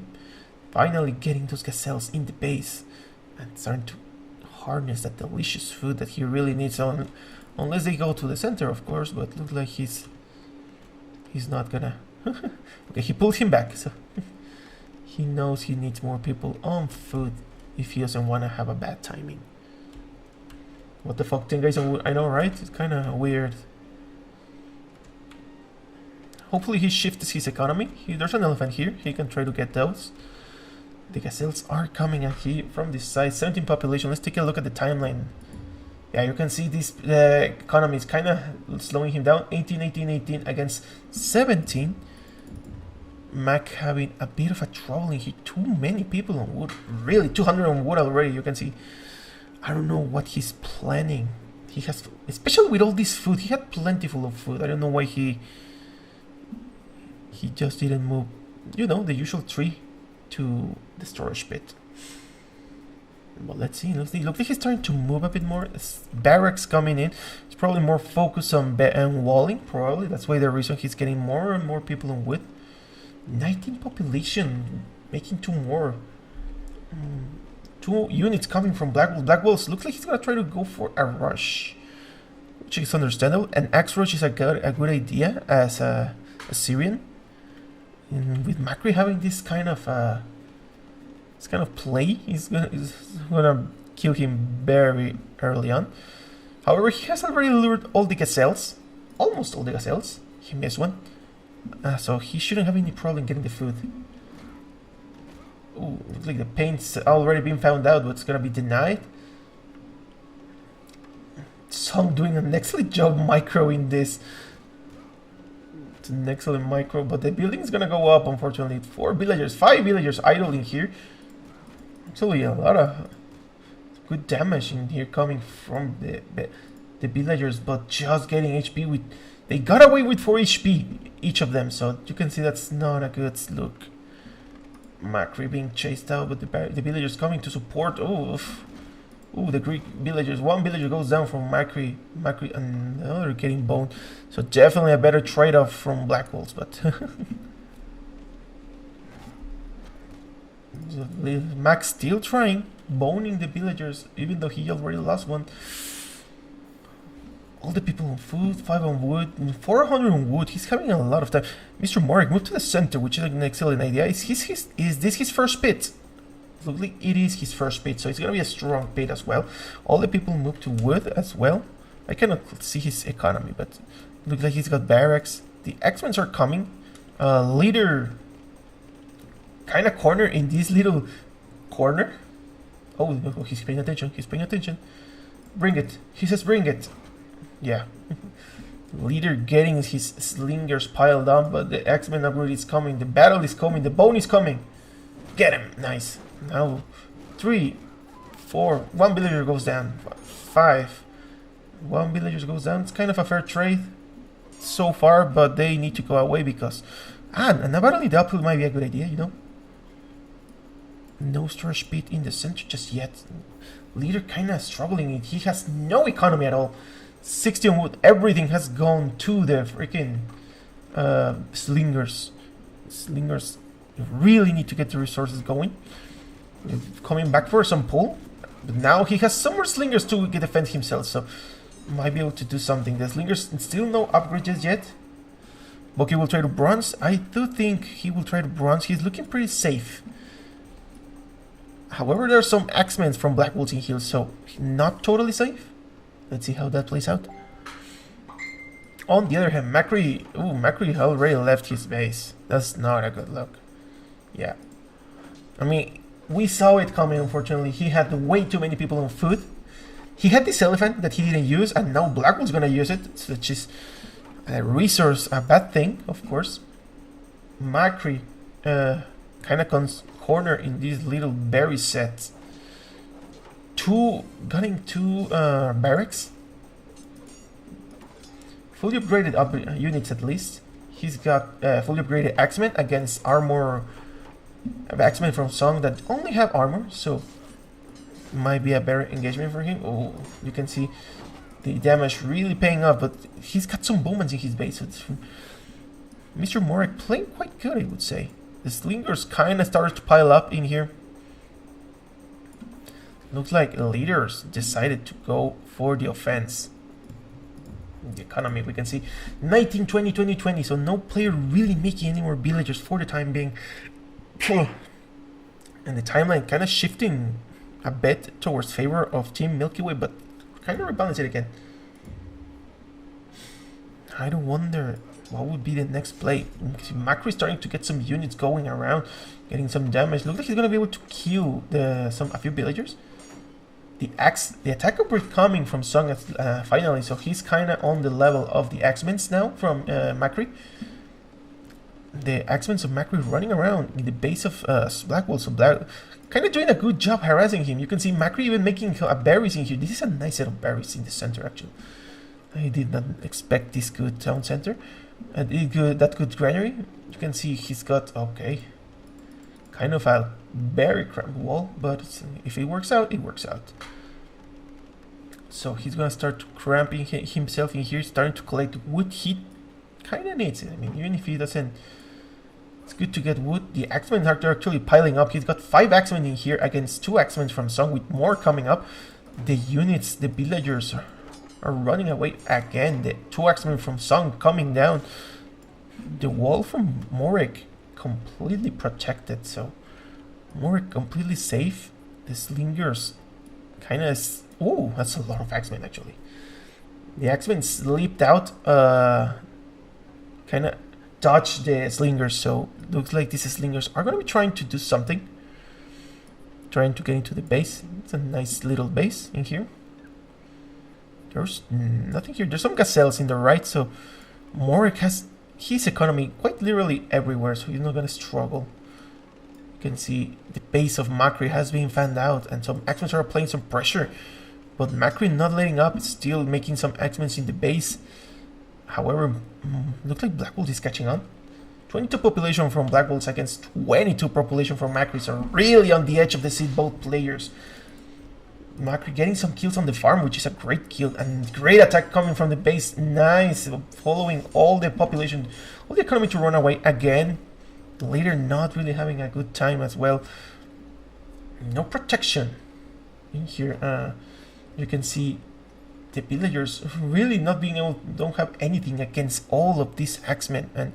Finally getting those gazelles in the base and starting to harness that delicious food that he really needs on, unless they go to the center, of course. But looks like he's not gonna. Okay, he pulled him back, so he knows he needs more people on food if he doesn't want to have a bad timing. What the fuck, 10 guys on wood? I know, right? It's kind of weird. Hopefully he shifts his economy. There's an elephant here. He can try to get those. The gazelles are coming at here from this side. 17 population. Let's take a look at the timeline. Yeah, you can see this economy is kind of slowing him down. 18, 18, 18 against 17. Mac having a bit of a trouble in here. Too many people on wood. Really, 200 on wood already. You can see. I don't know what he's planning. He has, especially with all this food, he had plentiful of food. I don't know why he just didn't move, you know, the usual tree to the storage pit. But let's see. Looks like he's starting to move a bit more. Barracks coming in. It's probably more focused on walling. Probably that's why the reason he's getting more and more people on wood. 19 population, making 2 more. 2 units coming from Blackwoltz. Blackwoltz looks like he's gonna try to go for a rush, which is understandable. An axe rush is a good idea as a Syrian. And with Makri having this kind of play, he's gonna kill him very early on. However, he has already lured all the gazelles, almost all the gazelles. He missed one, so he shouldn't have any problem getting the food. Ooh, looks like the paint's already been found out, but it's gonna be denied. Song doing an excellent job microing this. It's an excellent micro, but the building is gonna go up, unfortunately. 5 villagers idling here. Actually, a lot of good damage in here coming from the villagers, but just getting HP with... They got away with 4 HP, each of them, so you can see that's not a good look. Makri being chased out, but the villagers coming to support. Ooh, the Greek villagers. 1 villager goes down from Makri, and the other getting boned. So definitely a better trade-off from Blackwoltz, but Max still trying, boning the villagers, even though he already lost one. All the people on food, 5 on wood, 400 on wood. He's having a lot of time. MrMorec, move to the center, which is an excellent idea. Is this his first pit? Looks like it is his first pit, so it's gonna be a strong pit as well. All the people move to wood as well. I cannot see his economy, but looks like he's got barracks. The X-Men are coming. Leader kind of corner in this little corner. Oh, he's paying attention. He's paying attention. Bring it. He says bring it. Yeah. Leader getting his slingers piled up, but the X-Men upgrade is coming. The battle is coming. The bone is coming. Get him. Nice. Now 3, 4. 1 villager goes down. 5. 1 villager goes down. It's kind of a fair trade so far, but they need to go away because... and apparently the uphill might be a good idea, you know. No storage pit in the center just yet. Leader kind of struggling. He has no economy at all. 60 on wood. Everything has gone to the freaking slingers. Slingers really need to get the resources going. coming back for some pull. But now he has some more slingers to defend himself, so might be able to do something. The slingers still no upgrades yet. Milky will try to bronze. I do think he will try to bronze. He's looking pretty safe. However, there are some X-Men from Blackwoltz in here, so not totally safe. Let's see how that plays out. On the other hand, Makri already left his base. That's not a good look. Yeah. I mean, we saw it coming, unfortunately. He had way too many people on food. He had this elephant that he didn't use, and now Blackwoltz gonna use it, which is a resource, a bad thing, of course. Makri kind of corner in these little berry sets. Gunning two barracks. Fully upgraded units at least. He's got fully upgraded X-Men against armor. X-Men from Song that only have armor, so might be a better engagement for him. Oh, you can see the damage really paying off, but he's got some bowmen in his base. So MrMorec playing quite good, I would say. The slingers kind of started to pile up in here. Looks like leaders decided to go for the offense. In the economy, we can see 1920, 2020, so no player really making any more villagers for the time being. And the timeline kind of shifting a bit towards favor of Team Milky Way, but kind of rebalance it again. I do wonder what would be the next play. Makri is starting to get some units going around, getting some damage. Looks like he's gonna be able to kill a few villagers. The attack upgrade coming from Song finally, so he's kind of on the level of the X-Men now from Makri. The X-Men of Makri running around in the base of Blackwoltz, so kind of doing a good job harassing him. You can see Makri even making berries in here. This is a nice set of berries in the center, actually. I did not expect this good town center. That good granary. You can see he's got, okay, kind of a very cramped wall, but if it works out, it works out. So he's gonna start cramping himself in here, starting to collect wood. He kind of needs it. I mean, even if he doesn't, it's good to get wood. The X-Men are actually piling up. He's got 5 X-Men in here against 2 X-Men from Song, with more coming up. The units, the villagers are running away again. The 2 X-Men from Song coming down. The wall from MrMorec completely protected, so MrMorec completely safe. The slingers kind of... Oh, that's a lot of X-Men actually. The X-Men slipped out, kind of dodged the slingers, so looks like these slingers are going to be trying to do something. Trying to get into the base. It's a nice little base in here. There's nothing here. There's some gazelles in the right, so MrMorec has his economy quite literally everywhere, so he's not going to struggle. You can see the base of Makri has been fanned out, and some X-Men are applying some pressure. But Makri not letting up, still making some X-Men in the base. However, looks like Blackwoltz is catching on. 22 population from Blackwoltz against 22 population from Makri, so really on the edge of the seat, both players. Makri getting some kills on the farm, which is a great kill, and great attack coming from the base. Nice, following all the population, all the economy to run away again. Later not really having a good time as well. No protection in here. You can see the villagers really not being able, don't have anything against all of these X-Men, and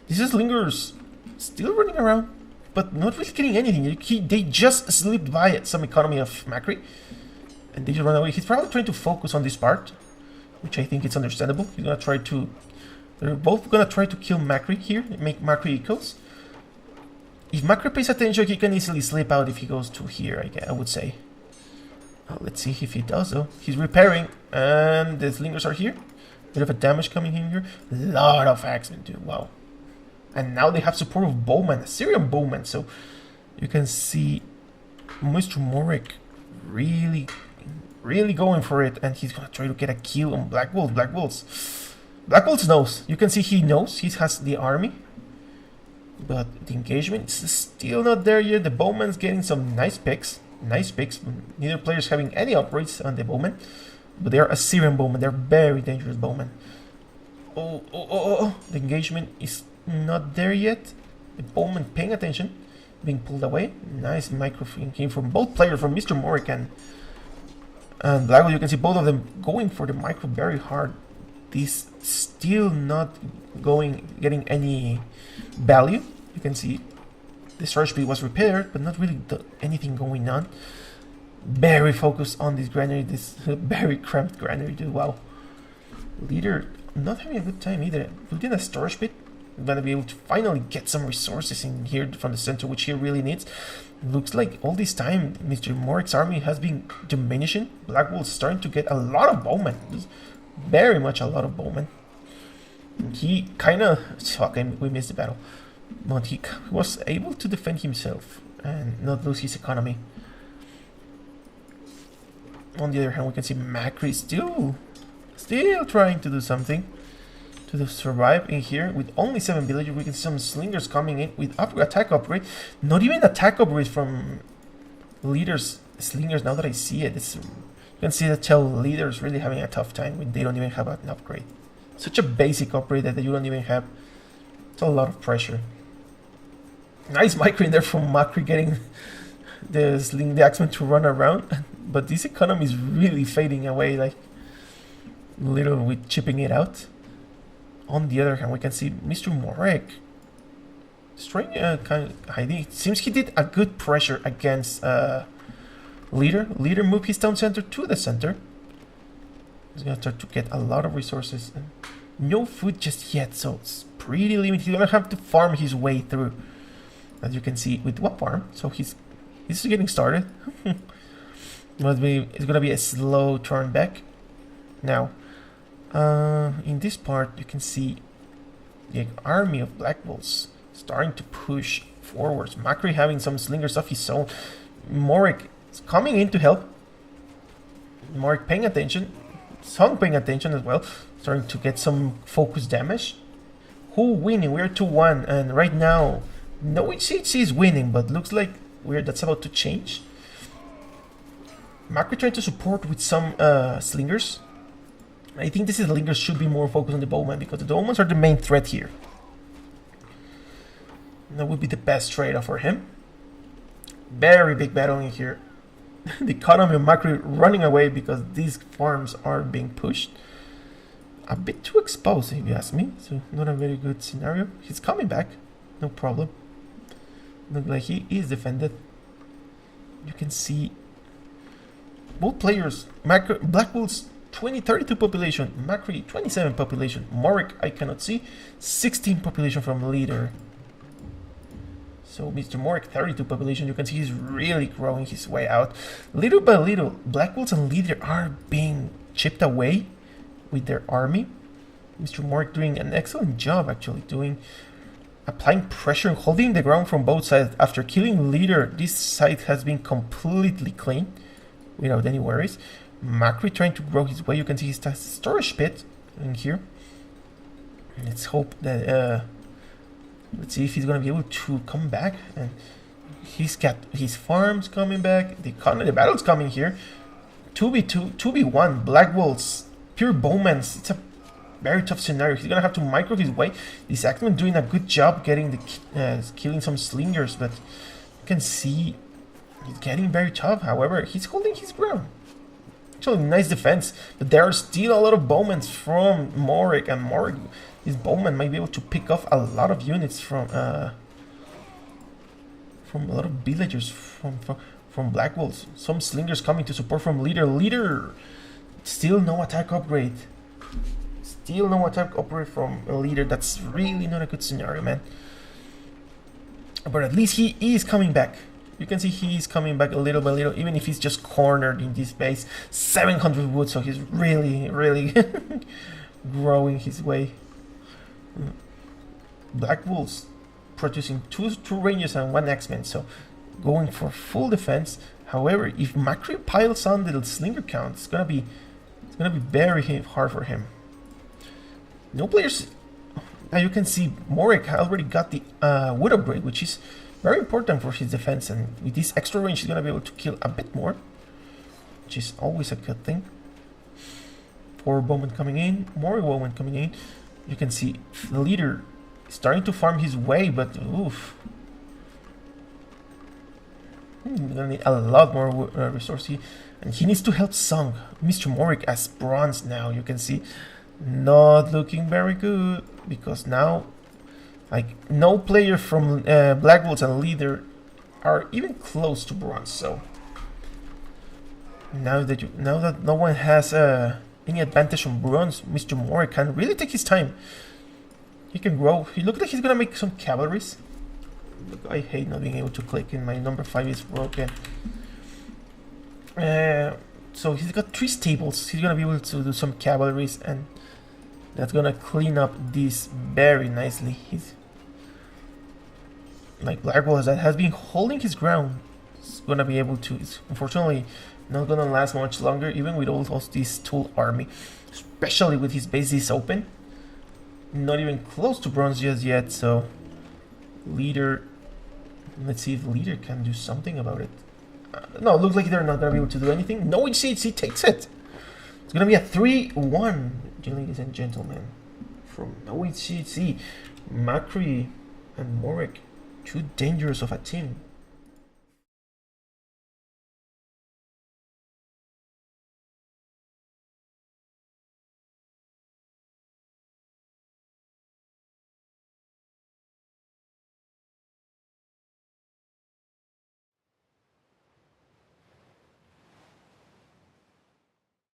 these slingers still running around, but not really getting anything. They just slipped by some economy of Makri, and they just run away. He's probably trying to focus on this part, which I think is understandable. He's gonna try to, they're both gonna try to kill Makri here, make Makri equals. If Makri pays attention, he can easily slip out if he goes to here, I would say. Let's see if he does though. He's repairing, and the slingers are here. Bit of a damage coming in here. A lot of X-Men too, wow. And now they have support of bowmen, Assyrian bowmen, so you can see MrMorec really going for it, and he's gonna try to get a kill on Blackwoltz. Blackwoltz knows. You can see he knows. He has the army. But the engagement is still not there yet. The bowman's getting some nice picks. Neither player's having any upgrades on the bowman, but they are Assyrian bowmen. They're very dangerous bowmen. Oh. The engagement is not there yet. The bowman paying attention. being pulled away. Nice microphone came from both players, from MrMorec and Blackwoltz. You can see both of them going for the micro very hard. This still not getting any value. You can see the storage speed was repaired, but not really anything going on. Very focused on this granary, this very cramped granary, dude. Wow. Leader not having a good time either. Within a storage pit, gonna be able to finally get some resources in here from the center, which he really needs. Looks like all this time MrMorec's army has been diminishing. Blackwoltz starting to get a lot of bowmen, very much a lot of bowmen. He kind of, okay, we missed the battle, but he was able to defend himself and not lose his economy. On the other hand, we can see Makri still trying to do something to survive in here with only 7 villagers. We can see some slingers coming in with attack upgrade. Not even attack upgrade from leaders, slingers. Now that I see it, you can see that tell leaders really having a tough time when they don't even have an upgrade. Such a basic upgrade that you don't even have. It's a lot of pressure. Nice micro in there from Makri, getting the axeman to run around. But this economy is really fading away, like little with chipping it out. On the other hand, we can see MrMorec trying kind of hiding. It seems he did a good pressure against Leader. Leader moved his town center to the center. He's gonna start to get a lot of resources. And no food just yet, so it's pretty limited. He's gonna have to farm his way through, as you can see with one farm. So he's getting started. It's gonna be a slow turn back. Now, in this part, you can see the army of Blackwoltz starting to push forwards. Makri having some slingers of his own. Morec is coming in to help. Morec paying attention. Song paying attention as well. Starting to get some focus damage. Who winning? We're 2-1, and right now, no HCHC is winning, but looks like that's about to change. Makri trying to support with some slingers. I think this slingers should be more focused on the bowmen, because the bowmen are the main threat here. That would be the best trade-off for him. Very big battle in here. The economy of Makri running away because these farms are being pushed. A bit too exposed, if you ask me. So not a very good scenario. He's coming back, no problem. Look like he is defended. You can see both players. Blackwoltz 32 population, Makri 27 population. Morec I cannot see, 16 population from leader. So MrMorec 32 population. You can see he's really growing his way out. Little by little, Blackwoltz and leader are being chipped away with their army. MrMorec doing an excellent job, actually applying pressure and holding the ground from both sides. After killing leader, this side has been completely clean without any worries. Makri trying to grow his way. You can see his storage pit in here. Let's hope that let's see if he's gonna be able to come back. And he's got his farms coming back. The battle's coming here. 2v1 Blackwoltz, pure bowmen. It's a very tough scenario. He's gonna have to micro his way. This axeman doing a good job getting killing some slingers, but you can see he's getting very tough. However, he's holding his ground. Actually, nice defense, but there are still a lot of bowmen from Morec, and Morec, his bowman might be able to pick off a lot of units from a lot of villagers from Blackwoltz. Some slingers coming to support from leader. Leader, still no attack upgrade. Still no attack upgrade from a leader. That's really not a good scenario, man. But at least he is coming back. You can see he's coming back a little by little, even if he's just cornered in this base. 700 wood, so he's really, really growing his way. Blackwoltz producing two rangers and 1 axeman, so going for full defense. However, if Makri piles on the slinger count, it's gonna be very hard for him. No players. Now you can see Morec already got the wood upgrade, which is very important for his defense, and with this extra range he's gonna be able to kill a bit more, which is always a good thing. 4 bowmen coming in, more bowmen coming in. You can see the leader starting to farm his way, but oof. We're gonna need a lot more resources, and he needs to help Song. MrMorec as bronze now. You can see, not looking very good because now, like, no player from Blackwoltz and Leader are even close to bronze. So now that no one has any advantage on bronze, MrMorec can really take his time. He can grow. He looks like he's gonna make some cavalries. Look, I hate not being able to click, and my number 5 is broken. So he's got 3 stables. He's gonna be able to do some cavalries, and that's gonna clean up this very nicely. He's like Blackwoltz that has been holding his ground. It's gonna be able to. It's unfortunately not gonna last much longer, even with all of this tool army, especially with his bases open. Not even close to bronze just yet. So Leader, let's see if Leader can do something about it. No, it looks like they're not gonna be able to do anything. No, HCHC takes it. It's gonna be a 3-1, ladies and gentlemen, from HCHC. Makri and Morec, too dangerous of a team.